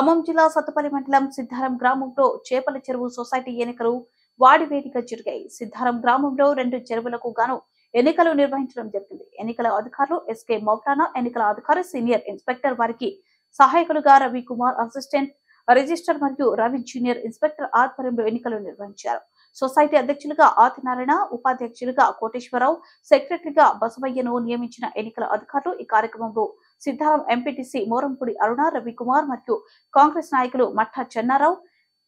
ఖమ్మం జిల్లా సత్తుపల్లి మండలం సిద్ధారం గ్రామంలో చేపల చెరువు సొసైటీ ఎన్నికలు వాడివేడిగా జరిగాయి. సిద్ధారం గ్రామంలో 2 చెరువులకు గాను ఎన్నికలు నిర్వహించడం జరిగింది. ఎన్నికల అధికారులు ఎస్కే మౌలానా, ఎన్నికల అధికారి సీనియర్ ఇన్స్పెక్టర్ వారికి సహాయకులుగా రవి కుమార్, అసిస్టెంట్ రిజిస్టర్ మరియు రవి జూనియర్ ఇన్స్పెక్టర్ ఆధ్వర్యంలో ఎన్నికలు నిర్వహించారు. సొసైటీ అధ్యక్షులుగా ఆదినారాయణ, ఉపాధ్యక్షులుగా కోటేశ్వరరావు, సెక్రటరీగా బసవయ్యను నియమించిన ఎన్నికల అధికారులు ఈ కార్యక్రమంలో సిద్ధారం ఎంపీటీసీ మోరంపూడి అరుణ, రవికుమార్ మరియు కాంగ్రెస్ నాయకులు మఠ చెన్నారావు,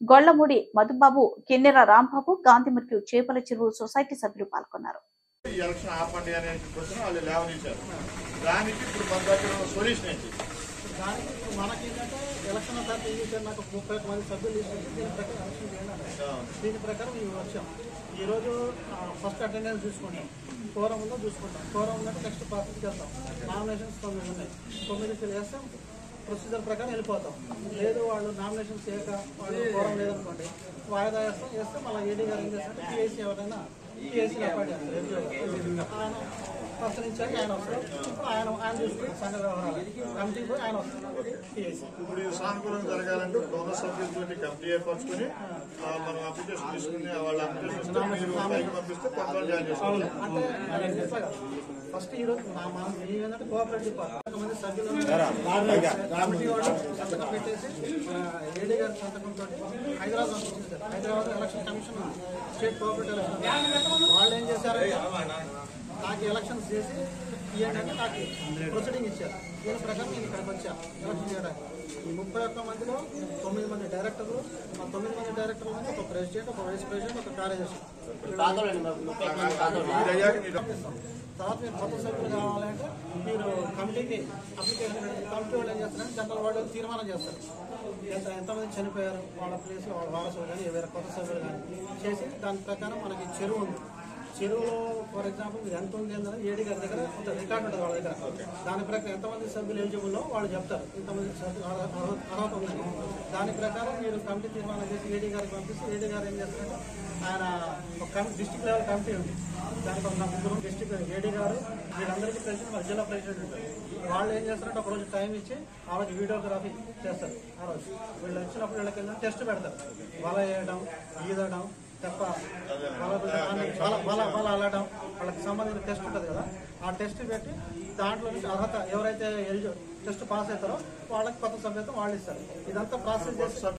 గొళ్లమూడి మధుబాబు, కిన్నెర రాంబాబు, గాంధీ మరియు చేపల చెరువు సొసైటీ సభ్యులు పాల్గొన్నారు. ఎలక్షన్ అథారిటీ నాకు 30 మంది సభ్యులు దీని ప్రకారం ఈ వచ్చాం. ఈరోజు ఫస్ట్ అటెండెన్స్ చూసుకుంటాం, కోరం ఉందో చూసుకుంటాం. కోరం ఉందంటే నెక్స్ట్ ప్రాసెస్ చేస్తాం. నామినేషన్స్ 9 ఉన్నాయి, 9 వేస్తాం. ప్రొసీజర్ ప్రకారం వెళ్ళిపోతాం. లేదు వాళ్ళు నామినేషన్స్ చేయక వాళ్ళు కోరం లేదనుకోండి, వాయిదా వేస్తే మళ్ళీ ఏడీ గారు ఏం చేస్తారంటే టీఏసీ ఎవరైనా టీఏసీని అపాయింట్ చేస్తారు. ఆయన ప్రశ్నించాక ఆయన వస్తారు. ఇప్పుడు ఆయన చూసుకుంటే సంఘ వ్యవహారాలు కమిటీ పోయి ఆయన వస్తారు. ఇప్పుడు సానుకూలం జరగాలంటే డోనర్ సభ్యులతో కమిటీ ఏర్పరచుకుని మనం అప్లికేషన్ తీసుకుని వాళ్ళ అప్లికేషన్ పంపిస్తే కొంతమంది జాయిన్ చేసుకోవాలి. అంటే ఫస్ట్ ఈరోజు ఏంటంటే కోఆపరేటివ్ కొంతమంది సభ్యులు కమిటీ వాళ్ళు సంతకం పెట్టేసి ఏడీ గారి సంతకంతో హైదరాబాద్ పంపించారు. Hyderabad election commission state cooperative election వాళ్ళు ఏం చేశారు, నాకు ఎలక్షన్స్ చేసి ఏంటంటే నాకు ప్రొసీడింగ్ ఇచ్చారు. దీని ప్రకారం నేను ఇక్కడికి వచ్చాను ఎలక్షన్ చేయడానికి. ఈ 31 మందిలో 9 మంది డైరెక్టర్లు, ఆ 9 మంది డైరెక్టర్ల నుంచి ఒక ప్రెసిడెంట్, ఒక వైస్ ప్రెసిడెంట్, ఒక కార్యదర్శి. తర్వాత మీరు కొత్త సభ్యులు కావాలంటే మీరు కమిటీకి అప్లికేషన్ కమిటీ వాళ్ళు ఏం చేస్తారంటే జనరల్ వాళ్ళు తీర్మానం చేస్తారు. ఎంతమంది చనిపోయారు, వాళ్ళ ప్లేస్ వాళ్ళ వారసులు కానీ వేరే కొత్త సభ్యులు కానీ చేసి దాని ప్రకారం మనకి చెరువు ఉంది. చెరువులో ఫర్ ఎగ్జాంపుల్ మీరు ఎంత ఉంది అన్నది ఏడీ గారి దగ్గర కొంత రికార్డు ఉంటుంది వాళ్ళ దగ్గర. దాని ప్రకారం ఎంతమంది సభ్యులు ఎలిజిబుల్లో వాళ్ళు చెప్తారు, ఇంతమంది సభ్యులు అర్హత ఉందని. దాని ప్రకారం మీరు కమిటీ తీర్మానం చేసి ఏడీ గారికి పంపిస్తే ఏడీ గారు ఏం చేస్తారంటే ఆయన ఒక డిస్ట్రిక్ట్ లెవెల్ కమిటీ ఉంది. దానికి ఒక 4 డిస్ట్రిక్ట్ ఏడీ గారు వీళ్ళందరికీ ప్రెసిడెంట్, మరి జిల్లా ప్రెసిడెంట్ ఉంటారు. వాళ్ళు ఏం చేస్తారంటే ఒక రోజు టైం ఇచ్చి ఆ రోజు వీడియోగ్రఫీ చేస్తారు. ఆ రోజు వీళ్ళు వచ్చినప్పుడు వీళ్ళకి ఏంటంటే టెస్ట్ పెడతారు. వల వేయడం, ఈదడం, తప్ప బల అల్లడం, వాళ్ళకి సంబంధించిన టెస్ట్ ఉంటుంది కదా, ఆ టెస్ట్ పెట్టి దాంట్లో నుంచి అర్హత ఎవరైతే టెస్ట్ పాస్ అవుతారో వాళ్ళకి కొత్త సభ్యత్వం వాళ్ళు ఇస్తారు. ఇదంతా ప్రాసెస్ చేసి